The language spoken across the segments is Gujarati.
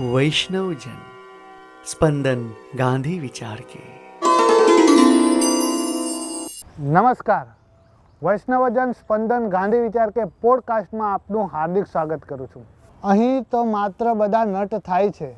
वैष्णवजन स्पंदन गांधी विचार के। નમસ્કાર, વૈષ્ણવજન સ્પંદન ગાંધી વિચાર કે પોડકાસ્ટમાં આપનું હાર્દિક સ્વાગત કરું છું। અહીં તો માત્ર બધા નટ થાય છે,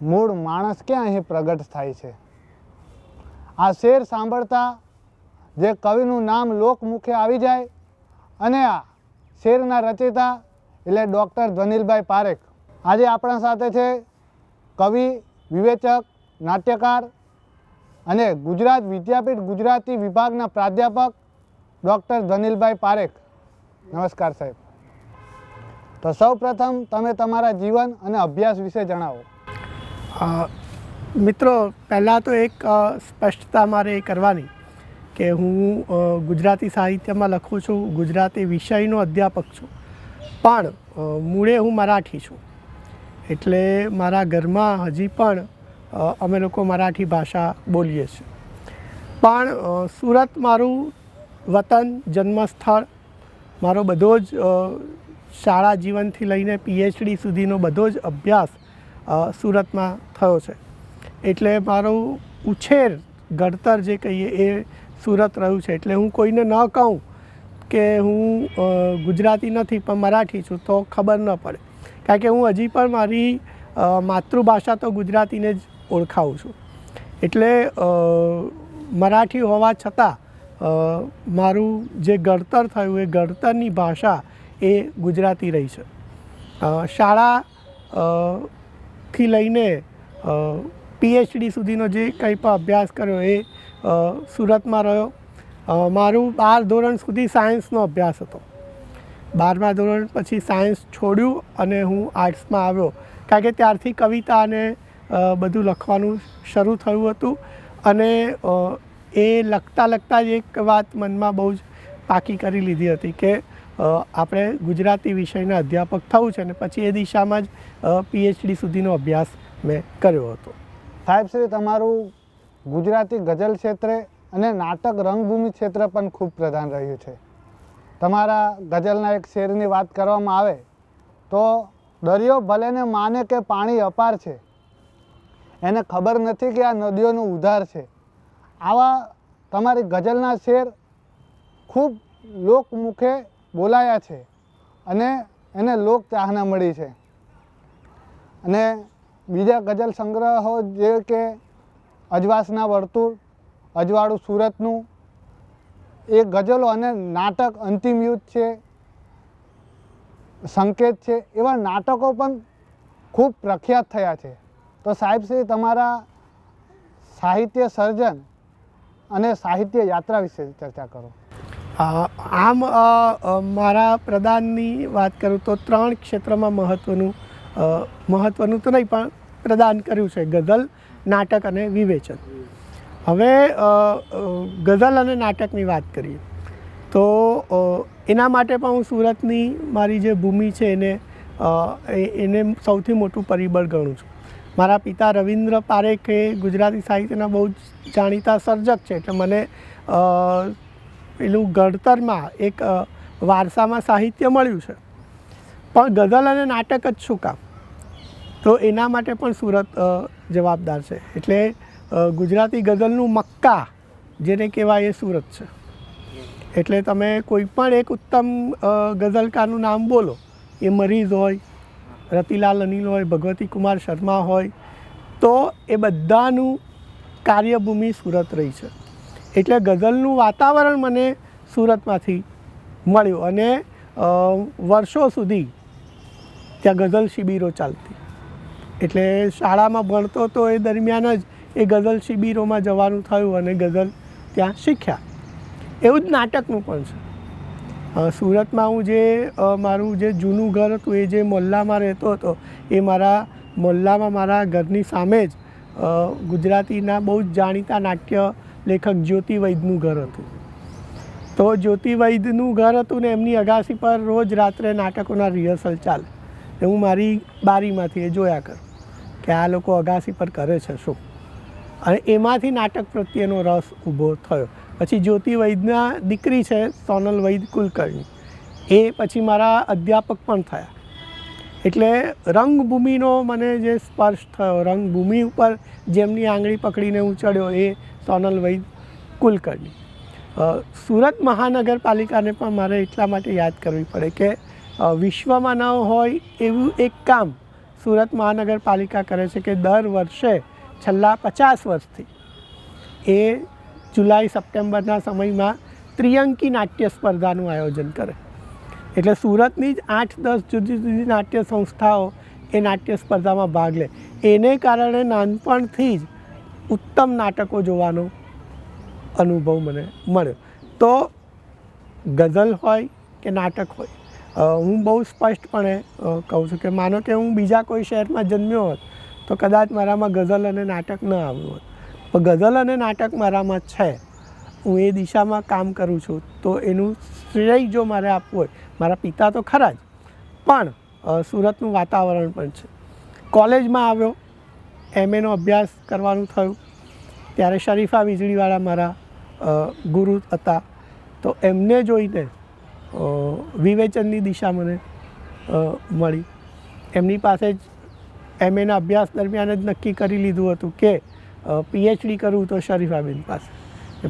મૂળ માણસ ક્યાં અહીં પ્રગટ થાય છે। આ શેર સાંભળતા જે કવિનું નામ લોકમુખે આવી જાય અને આ શેરના રચયિતા એટલે ડૉક્ટર ધ્વનિલભાઈ પારેખ આજે આપણા સાથે છે। કવિ, વિવેચક, નાટ્યકાર અને ગુજરાત વિદ્યાપીઠ ગુજરાતી વિભાગના પ્રાધ્યાપક ડૉક્ટર ધ્વનિલભાઈ પારેખ। નમસ્કાર સાહેબ। તો સૌ પ્રથમ તમે તમારા જીવન અને અભ્યાસ વિશે જણાવો। મિત્રો, પહેલાં તો એક સ્પષ્ટતા મારે એ કરવાની કે હું ગુજરાતી સાહિત્યમાં લખું છું, ગુજરાતી વિષયનો અધ્યાપક છું, પણ મૂળે હું મરાઠી છું। એટલે મારા ઘરમાં હજી પણ અમે લોકો મરાઠી ભાષા બોલીએ છીએ, પણ સુરત મારું વતન, જન્મસ્થળ, મારો બધો જ શાળા જીવનથી લઈને PhD સુધીનો બધો જ અભ્યાસ સુરતમાં થયો છે। એટલે મારું ઉછેર, ઘડતર જે કહીએ એ સુરત રહ્યું છે। એટલે હું કોઈને ન કહું કે હું ગુજરાતી નથી પણ મરાઠી છું તો ખબર ન પડે, કારણ કે હું હજી પણ મારી માતૃભાષા તો ગુજરાતીને જ ઓળખાવું છું। એટલે મરાઠી હોવા છતાં મારું જે ઘડતર થયું એ ઘડતરની ભાષા એ ગુજરાતી રહી છે। શાળા થી લઈને PhD સુધીનો જે કંઈ પણ અભ્યાસ કર્યો એ સુરતમાં રહ્યો। મારું 12 ધોરણ સુધી સાયન્સનો અભ્યાસ હતો। 12મા ધોરણ પછી સાયન્સ છોડ્યું અને હું આર્ટ્સમાં આવ્યો, કારણ કે ત્યારથી કવિતા અને બધું લખવાનું શરૂ થયું હતું। અને એ લખતા જ એક વાત મનમાં બહુ જ પાકી કરી લીધી હતી કે આપણે ગુજરાતી વિષયના અધ્યાપક થવું છે, અને પછી એ દિશામાં જ PhD સુધીનો અભ્યાસ મેં કર્યો હતો। સાહેબ શ્રી, તમારું ગુજરાતી ગઝલ ક્ષેત્રે અને નાટક રંગભૂમિ ક્ષેત્ર પણ ખૂબ પ્રધાન રહ્યું છે। તમારા ગઝલના એક શેરની વાત કરવામાં આવે તો દરિયો ભલેને માને કે પાણી અપાર છે, એને ખબર નથી કે આ નદીઓનું ઉધાર છે। આવા તમારી ગઝલના શેર ખૂબ લોકમુખે બોલાયા છે અને એને લોક ચાહના મળી છે। અને બીજા ગઝલ સંગ્રહો જે કે અજવાસના વર્તુળ, અજવાળું સુરતનું, એ ગઝલો અને નાટક અંતિમ યુદ્ધ છે, સંકેત છે, એવા નાટકો પણ ખૂબ પ્રખ્યાત થયા છે। તો સાહેબ શ્રી, તમારા સાહિત્ય સર્જન અને સાહિત્ય યાત્રા વિશે ચર્ચા કરો। આમ મારા પ્રદાનની વાત કરું તો 3 ક્ષેત્રમાં મહત્ત્વનું તો નહીં પણ પ્રદાન કર્યું છે: ગઝલ, નાટક અને વિવેચન। હવે ગઝલ અને નાટકની વાત કરીએ તો એના માટે પણ હું સુરતની મારી જે ભૂમિ છે એને સૌથી મોટું પરિબળ ગણું છું। મારા પિતા રવિન્દ્ર પારેખ એ ગુજરાતી સાહિત્યના બહુ જ જાણીતા સર્જક છે, એટલે મને પેલું ઘડતરમાં એક વારસામાં સાહિત્ય મળ્યું છે। પણ ગઝલ અને નાટક જ શું કામ, તો એના માટે પણ સુરત જવાબદાર છે। એટલે ગુજરાતી ગઝલનું મક્કા જેને કહેવાય એ સુરત છે। એટલે તમે કોઈ પણ એક ઉત્તમ ગઝલકારનું નામ બોલો, એ મરીઝ હોય, રતિલાલ અનિલ હોય, ભગવતી કુમાર શર્મા હોય, તો એ બધાનું કાર્યભૂમિ સુરત રહી છે। એટલે ગઝલનું વાતાવરણ મને સુરતમાંથી મળ્યું અને વર્ષો સુધી ત્યાં ગઝલ શિબિરો ચાલતી। એટલે શાળામાં ભણતો તો એ દરમિયાન જ એ ગઝલ શિબિરોમાં જવાનું થયું અને ગઝલ ત્યાં શીખ્યા। એવું જ નાટકનું પણ છે। સુરતમાં હું જે મારું જે જૂનું ઘર હતું, એ જે મોહલ્લામાં રહેતો હતો, એ મારા મોહલ્લામાં મારા ઘરની સામે જ ગુજરાતીના બહુ જ જાણીતા નાટ્ય લેખક જ્યોતિ વૈદનું ઘર હતું। તો જ્યોતિ વૈદનું ઘર હતું ને એમની અગાસી પર રોજ રાત્રે નાટકોના રિહર્સલ ચાલે। હું મારી બારીમાંથી એ જોયા કરું કે આ લોકો અગાસી પર કરે છે શું, અને એમાંથી નાટક પ્રત્યેનો રસ ઊભો થયો। પછી જ્યોતિ વૈદના દીકરી છે સોનલ વૈદ કુલકર્ણી, એ પછી મારા અધ્યાપક પણ થયા। એટલે રંગભૂમિનો મને જે સ્પર્શ થયો, રંગભૂમિ ઉપર જેમની આંગળી પકડીને હું ચડ્યો એ સોનલ વૈદ કુલકર્ણી. સુરત મહાનગરપાલિકાને પણ મારે એટલા માટે યાદ કરવી પડે કે વિશ્વમાં ન હોય એવું એક કામ સુરત મહાનગરપાલિકા કરે છે કે દર વર્ષે છેલ્લા 50 વર્ષથી એ જુલાઈ સપ્ટેમ્બરના સમયમાં ત્રિઅંકી નાટ્ય સ્પર્ધાનું આયોજન કરે. એટલે સુરતની જ 8-10 જુદી જુદી નાટ્ય સંસ્થાઓ એ નાટ્ય સ્પર્ધામાં ભાગ લે. એને કારણે નાનપણથી જ ઉત્તમ નાટકો જોવાનો અનુભવ મને મળ્યો. તો ગઝલ હોય કે નાટક હોય, હું બહુ સ્પષ્ટપણે કહું છું કે માનો કે હું બીજા કોઈ શહેરમાં જન્મ્યો હોત તો કદાચ મારામાં ગઝલ અને નાટક ન આવ્યું હોત, પણ ગઝલ અને નાટક મારામાં છે. હું એ દિશામાં કામ કરું છું તો એનું શ્રેય જો મારે આપવું હોય, મારા પિતા તો ખરા જ, પણ સુરતનું વાતાવરણ પણ છે. કોલેજમાં આવ્યો, MAનો અભ્યાસ કરવાનું થયું ત્યારે શરીફા વીજળીવાળા મારા ગુરુ હતા. તો એમને જોઈને વિવેચનની દિશા મને મળી. એમની પાસે જ MAના અભ્યાસ દરમિયાન જ નક્કી કરી લીધું હતું કે PhD કરવું તો શરીફાબેન પાસે.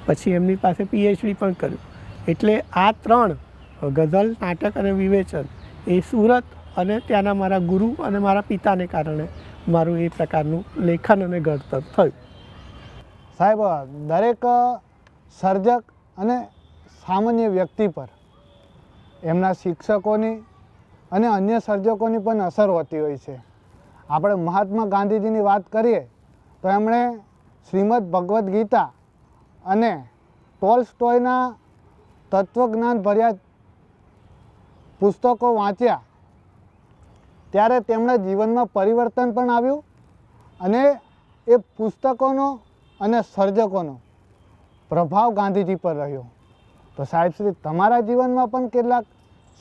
પછી એમની પાસે PhD પણ કર્યું. એટલે આ 3 ગઝલ, નાટક અને વિવેચન એ સુરત અને ત્યાંના મારા ગુરુ અને મારા પિતાને કારણે મારું એ પ્રકારનું લેખન અને ઘડતર થયું. સાહેબ, દરેક સર્જક અને સામાન્ય વ્યક્તિ પર એમના શિક્ષકોની અને અન્ય સર્જકોની પણ અસર હોતી હોય છે. આપણે મહાત્મા ગાંધીજીની વાત કરીએ તો એમણે શ્રીમદ ભગવદ્ ગીતા અને ટોલ્સ્ટોયના તત્વજ્ઞાન ભર્યા પુસ્તકો વાંચ્યા ત્યારે તેમના જીવનમાં પરિવર્તન પણ આવ્યું અને એ પુસ્તકોનો અને સર્જકોનો પ્રભાવ ગાંધીજી પર રહ્યો. તો સાહેબ શ્રી, તમારા જીવનમાં પણ કેટલાક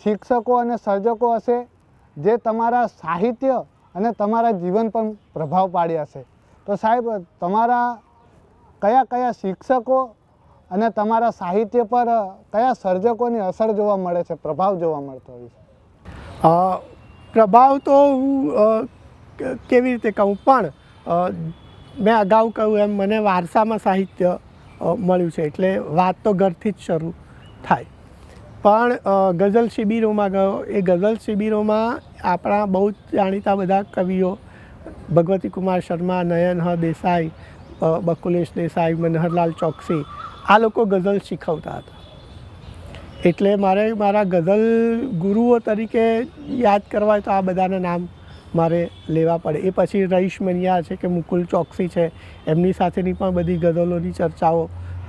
શિક્ષકો અને સર્જકો હશે જે તમારા સાહિત્ય અને તમારા જીવન પર પ્રભાવ પાડ્યા હશે. તો સાહેબ, તમારા કયા કયા શિક્ષકો અને તમારા સાહિત્ય પર કયા સર્જકોની અસર જોવા મળે છે, પ્રભાવ જોવા મળતો હોય છે? પ્રભાવ તો હું કેવી રીતે કહું, પણ મેં અગાઉ કહ્યું એમ મને વારસામાં સાહિત્ય મળ્યું છે. એટલે વાત તો ઘરથી જ શરૂ થાય. પણ ગઝલ શિબિરોમાં ગયો. એ ગઝલ શિબિરોમાં આપણા બહુ જ જાણીતા બધા કવિઓ ભગવતી કુમાર શર્મા, નયન હ દેસાઈ, બકુલેશ દેસાઈ, મનહરલાલ ચોકસી, આ લોકો ગઝલ શીખવતા હતા. એટલે મારે મારા ગઝલ ગુરુઓ તરીકે યાદ કરવા હોય તો આ બધાના નામ મારે લેવા પડે. એ પછી રઈશ મનિયાર છે કે મુકુલ ચોકસી છે, એમની સાથેની પણ બધી ગઝલોની ચર્ચાઓ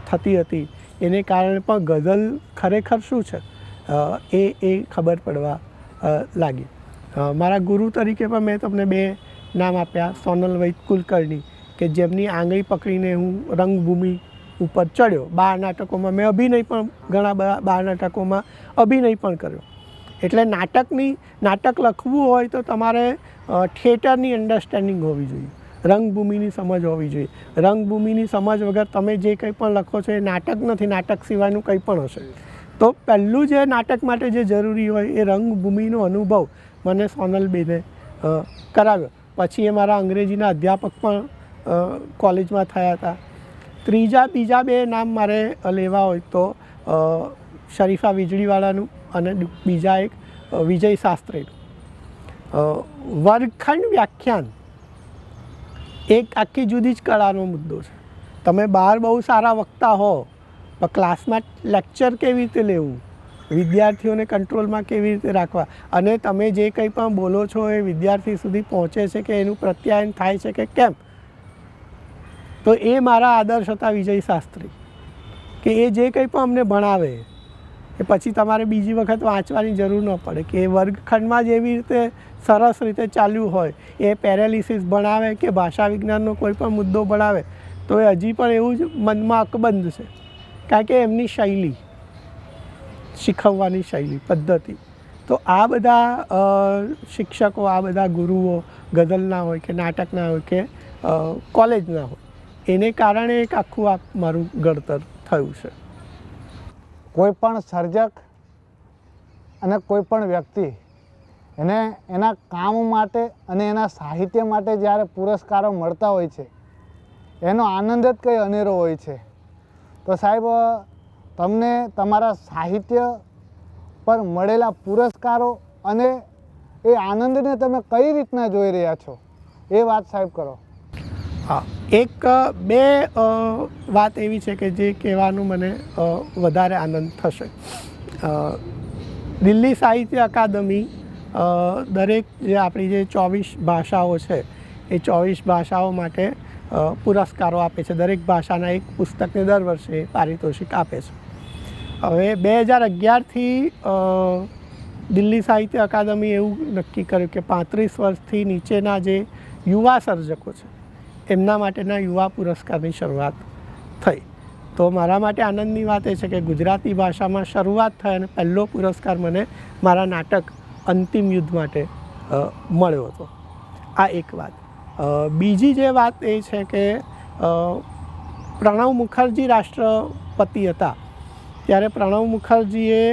થતી હતી. એને કારણે પણ ગઝલ ખરેખર શું છે એ ખબર પડવા લાગી. મારા ગુરુ તરીકે પણ મેં તમને 2 નામ આપ્યા, સોનલ વૈદ કુલકર્ણી કે જેમની આંગળી પકડીને હું રંગભૂમિ ઉપર ચડ્યો. 12 નાટકોમાં મેં અભિનય પણ, ઘણા 12 નાટકોમાં અભિનય પણ કર્યો. એટલે નાટક લખવું હોય તો તમારે થિયેટરની અન્ડરસ્ટેન્ડિંગ હોવી જોઈએ, રંગભૂમિની સમજ હોવી જોઈએ. રંગભૂમિની સમજ વગર તમે જે કંઈ પણ લખો છો એ નાટક નથી, નાટક સિવાયનું કંઈ પણ હશે. તો પહેલું જે નાટક માટે જે જરૂરી હોય એ રંગભૂમિનો અનુભવ મને સોનલબેને કરાવ્યો. પછી એ મારા અંગ્રેજીના અધ્યાપક પણ કોલેજમાં થયા હતા. બીજા 2 નામ મારે લેવા હોય તો શરીફા વીજળીવાળાનું અને બીજા એક વિજય શાસ્ત્રીનું. વર્ગખંડ વ્યાખ્યાન એક આખી જુદી જ કળાનો મુદ્દો છે. તમે બહાર બહુ સારા વક્તા હો, પણ ક્લાસમાં લેક્ચર કેવી રીતે લેવું, વિદ્યાર્થીઓને કંટ્રોલમાં કેવી રીતે રાખવા, અને તમે જે કંઈ પણ બોલો છો એ વિદ્યાર્થી સુધી પહોંચે છે કે એનું પ્રત્યાયન થાય છે કે કેમ. તો એ મારા આદર્શ હતા વિજય શાસ્ત્રી, કે એ જે કંઈ પણ અમને ભણાવે એ પછી તમારે બીજી વખત વાંચવાની જરૂર ન પડે, કે એ વર્ગખંડમાં જ એવી રીતે સરસ રીતે ચાલ્યું હોય. એ પેરેલિસિસ ભણાવે કે ભાષા વિજ્ઞાનનો કોઈ પણ મુદ્દો ભણાવે તો એ હજી પણ એવું જ મનમાં અકબંધ છે, કારણ કે એમની શૈલી, શીખવવાની શૈલી, પદ્ધતિ. તો આ બધા શિક્ષકો, આ બધા ગુરુઓ ગઝલના હોય કે નાટકના હોય કે કોલેજના હોય, એને કારણે એક આખું આ મારું ઘડતર થયું છે. કોઈ પણ સર્જક અને કોઈ પણ વ્યક્તિ એને એના કામ માટે અને એના સાહિત્ય માટે જ્યારે પુરસ્કારો મળતા હોય છે એનો આનંદ જ કંઈ અનેરો હોય છે. તો સાહેબ, તમને તમારા સાહિત્ય પર મળેલા પુરસ્કારો અને એ આનંદને તમે કઈ રીતના જોઈ રહ્યા છો એ વાત સાહેબ કરો. હા, એક બે વાત એવી છે કે જે કહેવાનું મને વધારે આનંદ થશે. દિલ્હી સાહિત્ય અકાદમી દરેક જે આપણી જે 24 ભાષાઓ છે એ 24 ભાષાઓ માટે પુરસ્કારો આપે છે. દરેક ભાષાના એક પુસ્તકને દર વર્ષે પારિતોષિક આપે છે. હવે 2011થી દિલ્હી સાહિત્ય અકાદમી એવું નક્કી કર્યું કે 35 વર્ષથી નીચેના જે યુવા સર્જકો છે એમના માટેના યુવા પુરસ્કારની શરૂઆત થઈ. તો મારા માટે આનંદની વાત એ છે કે ગુજરાતી ભાષામાં શરૂઆત થઈ અને પહેલો પુરસ્કાર મને મારા નાટક અંતિમ યુદ્ધ માટે મળ્યો હતો. આ એક વાત. બીજી જે વાત એ છે કે પ્રણવ મુખર્જી રાષ્ટ્રપતિ હતા ત્યારે પ્રણવ મુખર્જીએ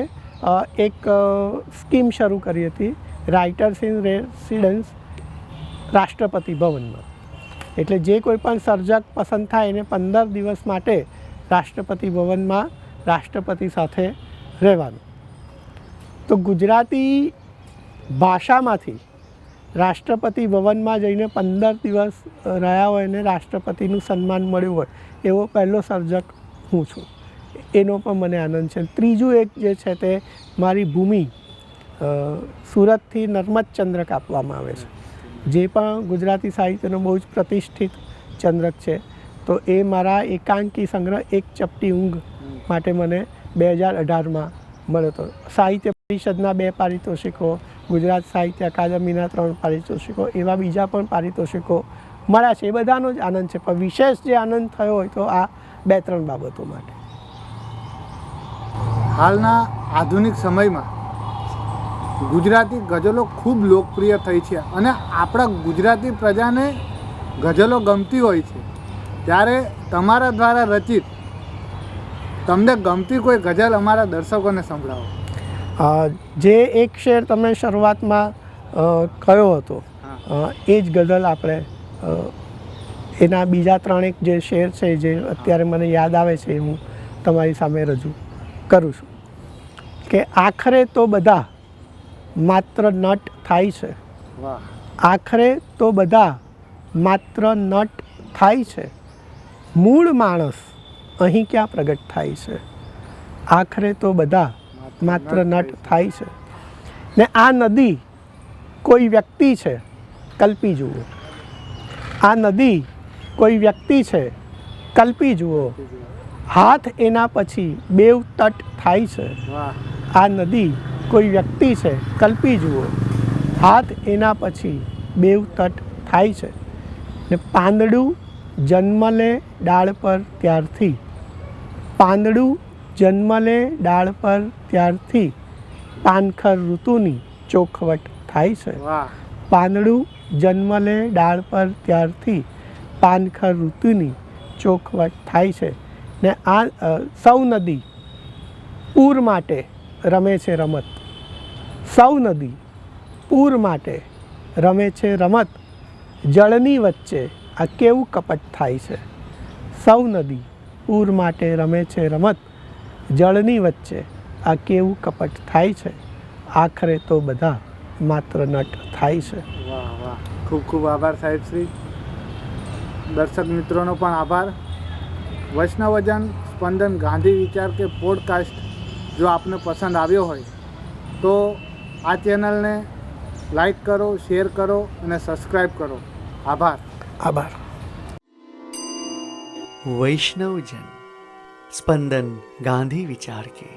એક સ્કીમ શરૂ કરી હતી, રાઇટર્સ ઇન રેસિડન્સ રાષ્ટ્રપતિ ભવનમાં. એટલે જે કોઈ પણ સર્જક પસંદ થાય એને 15 દિવસ માટે રાષ્ટ્રપતિ ભવનમાં રાષ્ટ્રપતિ સાથે રહેવાનું. તો ગુજરાતી ભાષામાંથી રાષ્ટ્રપતિ ભવનમાં જઈને 15 દિવસ રહ્યા હોય અને રાષ્ટ્રપતિનું સન્માન મળ્યું હોય એવો પહેલો સર્જક હું છું. એનો પણ મને આનંદ છે. ત્રીજું એક જે છે તે મારી ભૂમિ સુરતથી નર્મદ ચંદ્રક આપવામાં આવે છે, જે પણ ગુજરાતી સાહિત્યનો બહુ જ પ્રતિષ્ઠિત ચંદ્રક છે. તો એ મારા એકાંકી સંગ્રહ એક ચપટી ઊંઘ માટે મને 2018માં મળ્યો હતો. સાહિત્ય પરિષદના 2 પારિતોષિકો, ગુજરાત સાહિત્ય અકાદમીના 3 પારિતોષિકો, એવા બીજા પણ પારિતોષિકો મળ્યા છે. એ બધાનો જ આનંદ છે. પણ વિશેષ જે આનંદ થયો હોય તો આ 2-3 બાબતો માટે. હાલના આધુનિક સમયમાં ગુજરાતી ગઝલો ખૂબ લોકપ્રિય થઈ છે અને આપણા ગુજરાતી પ્રજાને ગઝલો ગમતી હોય છે. ત્યારે તમારા દ્વારા રચિત તમને ગમતી કોઈ ગઝલ અમારા દર્શકોને સંભળાવો. જે એક શેર તમે શરૂઆતમાં કયો હતો એ જ ગઝલ આપણે એના બીજા 3 જે શેર છે જે અત્યારે મને યાદ આવે છે હું તમારી સામે રજૂ કરું છું. કે આખરે તો બધા માત્ર નટ થાય છે. આખરે તો બધા માત્ર નટ થાય છે, મૂળ માણસ અહીં ક્યાં પ્રગટ થાય છે. આખરે તો બધા માત્ર નટ થાય છે. ને આ નદી કોઈ વ્યક્તિ છે, કલ્પી જુઓ. આ નદી કોઈ વ્યક્તિ છે, કલ્પી જુઓ. હાથ એના પછી બેવ તટ થાય છે. આ નદી કોઈ વ્યક્તિ છે, કલ્પી જુઓ. હાથ એના પછી બેવ તટ થાય છે. ને પાંદડું જન્મ લે ડાળ પર ત્યારથી, પાંદડું જન્મ લે ડાળ પર ત્યારથી પાનખર ઋતુની ચોખવટ થાય છે. પાંદડું જન્મ લે ડાળ પર ત્યારથી પાનખર ઋતુની ચોખવટ થાય છે. ને આ સૌ નદી પૂર માટે રમે છે રમત. સૌ નદી પૂર માટે રમે છે રમત. જળની વચ્ચે આ કેવું કપટ થાય છે. સૌ નદી પૂર માટે રમે છે રમત. જળની વચ્ચે આ કેવું કપટ થાય છે. આખરે તો બધા માત્ર નટ થાય છે. વાહ વાહ, ખૂબ ખૂબ આભાર સાહેબ શ્રી. દર્શક મિત્રોનો પણ આભાર. વૈષ્ણવજન સ્પંદન ગાંધી વિચાર કે પોડકાસ્ટ જો આપને પસંદ આવ્યો હોય તો આ ચેનલને લાઈક કરો, શેર કરો અને સબસ્ક્રાઈબ કરો. આભાર. આભાર. वैष्णवजन स्पंदन गांधी विचार के